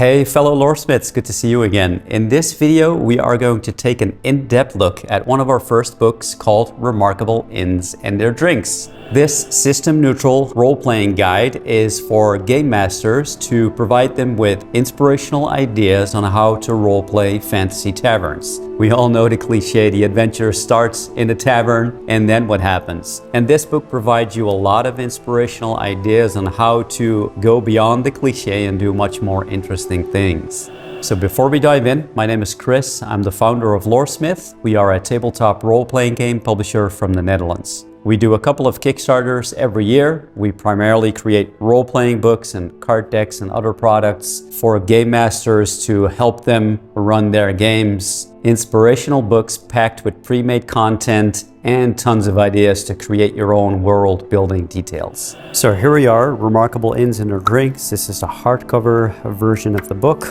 Hey fellow Loresmyths, good to see you again. In this video, we are going to take an in-depth look at one of our first books called Remarkable Inns and Their Drinks. This system-neutral role-playing guide is for game masters to provide them with inspirational ideas on how to role-play fantasy taverns. We all know the cliche, the adventure starts in the tavern and then what happens. And this book provides you a lot of inspirational ideas on how to go beyond the cliche and do much more interesting things. So before we dive in, my name is Chris. I'm the founder of Loresmyth. We are a tabletop role-playing game publisher from the Netherlands. We do a couple of Kickstarters every year. We primarily create role-playing books and card decks and other products for game masters to help them run their games. Inspirational books packed with pre-made content and tons of ideas to create your own world-building details. So here we are, Remarkable Inns and Their Drinks. This is a hardcover version of the book.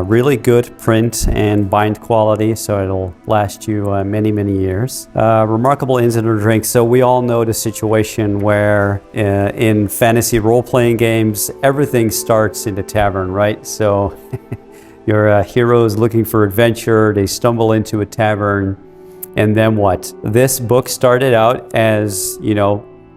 Really good print and bind quality, so it'll last you many years. Remarkable Inns and Their Drinks. So we all know the situation where in fantasy role-playing games, everything starts in the tavern, right? So your heroes looking for adventure, they stumble into a tavern, and then what? This book started out as,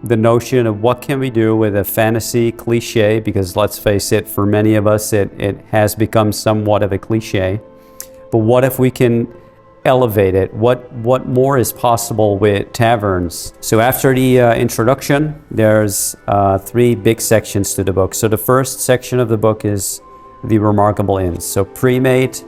the notion of what can we do with a fantasy cliche, because let's face it, for many of us, it has become somewhat of a cliche. But what if we can elevate it? What more is possible with taverns? So after the introduction, there's 3 big sections to the book. So the first section of the book is the Remarkable Inns. So pre-made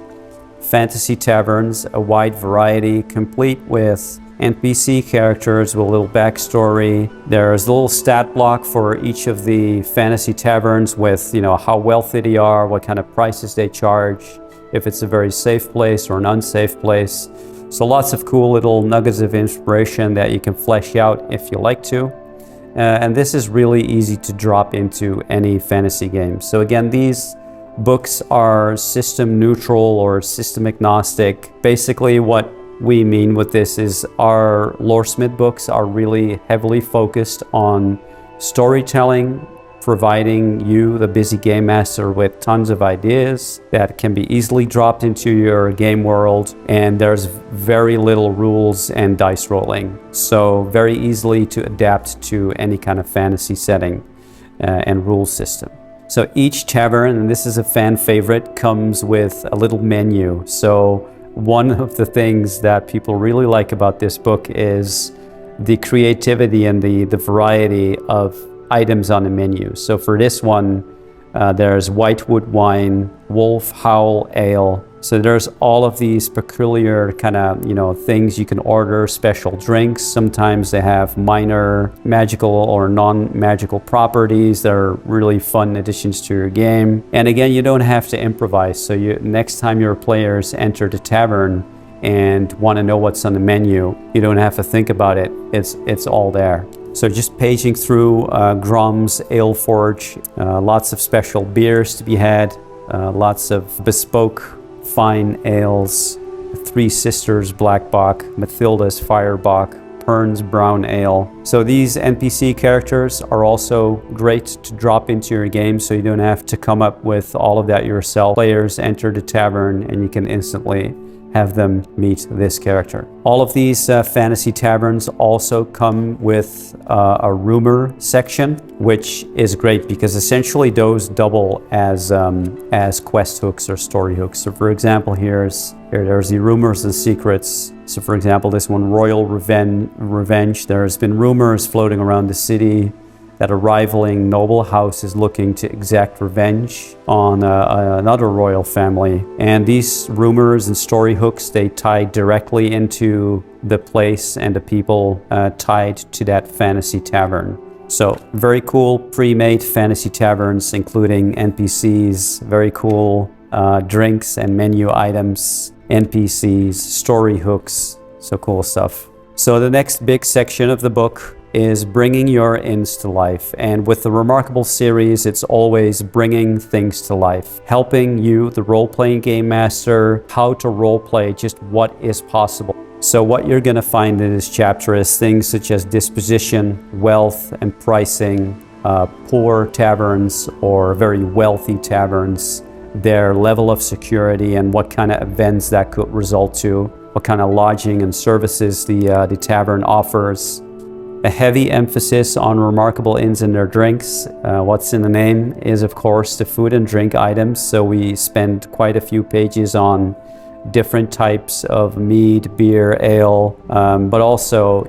fantasy taverns, a wide variety, complete with NPC characters with a little backstory. There's a little stat block for each of the fantasy taverns with, how wealthy they are, what kind of prices they charge, if it's a very safe place or an unsafe place. So lots of cool little nuggets of inspiration that you can flesh out if you like to. And this is really easy to drop into any fantasy game. So again, these books are system neutral or system agnostic. Basically what we mean with this is our Loresmyth books are really heavily focused on storytelling, providing you, the busy game master, with tons of ideas that can be easily dropped into your game world, and there's very little rules and dice rolling. So very easily to adapt to any kind of fantasy setting and rule system. So each tavern, and this is a fan favorite, comes with a little menu. So one of the things that people really like about this book is the creativity and the variety of items on the menu. So for this one, there's Whitewood wine, Wolf Howl ale. So there's all of these peculiar kind of, things you can order, special drinks. Sometimes they have minor magical or non-magical properties that are really fun additions to your game. And again, you don't have to improvise. So next time your players enter the tavern and want to know what's on the menu, you don't have to think about it. It's all there. So just paging through Grom's Ale Forge, lots of special beers to be had, lots of bespoke fine ales, Three Sisters Black Bock, Mathilda's Fire Bock, Pern's Brown Ale. So these NPC characters are also great to drop into your game, so you don't have to come up with all of that yourself. Players enter the tavern and you can instantly have them meet this character. All of these fantasy taverns also come with a rumor section, which is great because essentially those double as quest hooks or story hooks. So for example, there's the rumors and secrets. So for example, this one, Royal Revenge. There's been rumors floating around the city that a rivaling noble house is looking to exact revenge on another royal family. And these rumors and story hooks, they tie directly into the place and the people tied to that fantasy tavern. So very cool pre-made fantasy taverns, including NPCs, very cool drinks and menu items, NPCs, story hooks, so cool stuff. So the next big section of the book is bringing your inns to life. And with the Remarkable series, it's always bringing things to life, helping you, the role-playing game master, how to role-play just what is possible. So what you're going to find in this chapter is things such as disposition, wealth, and pricing, poor taverns or very wealthy taverns, their level of security and what kind of events that could result to, what kind of lodging and services the tavern offers. A heavy emphasis on remarkable inns and their drinks. What's in the name is, of course, the food and drink items. So we spend quite a few pages on different types of mead, beer, ale, but also,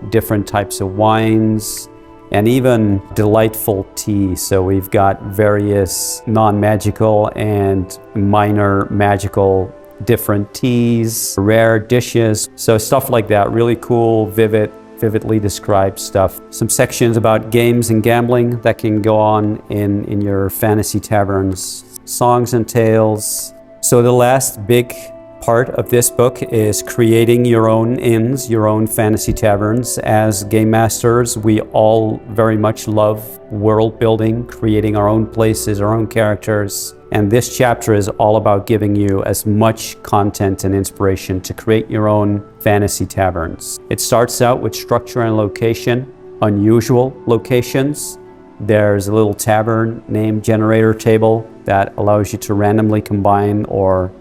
different types of wines, and even delightful tea. So we've got various non-magical and minor magical different teas, rare dishes. So stuff like that, really cool, vividly described stuff. Some sections about games and gambling that can go on in your fantasy taverns. Songs and tales. So the last big part of this book is creating your own inns, your own fantasy taverns. As game masters, we all very much love world building, creating our own places, our own characters. And this chapter is all about giving you as much content and inspiration to create your own fantasy taverns. It starts out with structure and location, unusual locations. There's a little tavern name generator table that allows you to randomly combine or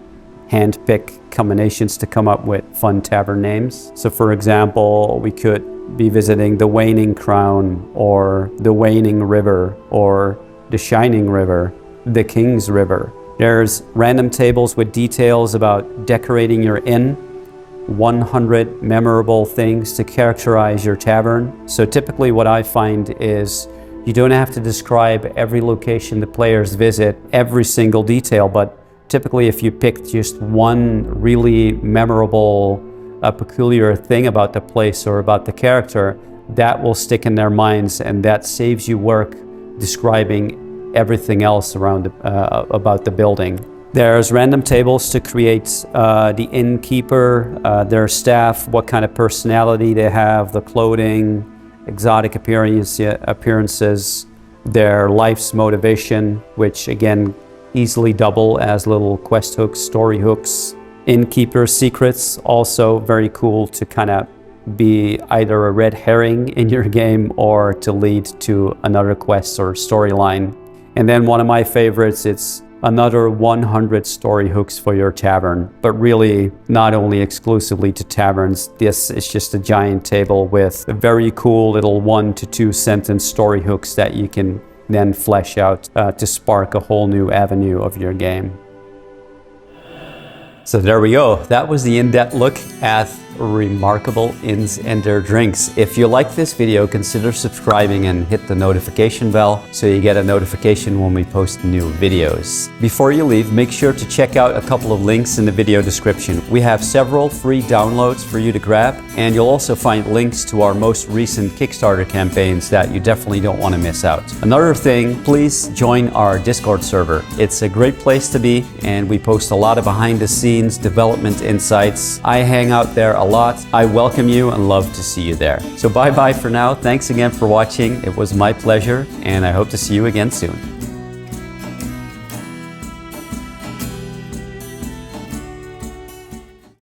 hand-pick combinations to come up with fun tavern names. So for example, we could be visiting the Waning Crown, or the Waning River, or the Shining River, the King's River. There's random tables with details about decorating your inn, 100 memorable things to characterize your tavern. So typically what I find is you don't have to describe every location the players visit, every single detail, but typically if you pick just one really memorable, peculiar thing about the place or about the character, that will stick in their minds, and that saves you work describing everything else around about the building. There's random tables to create the innkeeper, their staff, what kind of personality they have, the clothing, exotic appearances, their life's motivation, which again easily double as little quest hooks, story hooks. Innkeeper secrets, also very cool to kind of be either a red herring in your game or to lead to another quest or storyline. And then one of my favorites, it's another 100 story hooks for your tavern, but really not only exclusively to taverns. This is just a giant table with very cool little 1 to 2 sentence story hooks that you can then flesh out to spark a whole new avenue of your game. So there we go. That was the in-depth look at remarkable inns and their drinks. If you like this video, consider subscribing and hit the notification bell so you get a notification when we post new videos. Before you leave, make sure to check out a couple of links in the video description. We have several free downloads for you to grab, and you'll also find links to our most recent Kickstarter campaigns that you definitely don't want to miss out. Another thing, please join our Discord server. It's a great place to be, and we post a lot of behind the scenes development insights. I hang out there a lot. I welcome you and love to see you there. So bye-bye for now. Thanks again for watching. It was my pleasure, and I hope to see you again soon.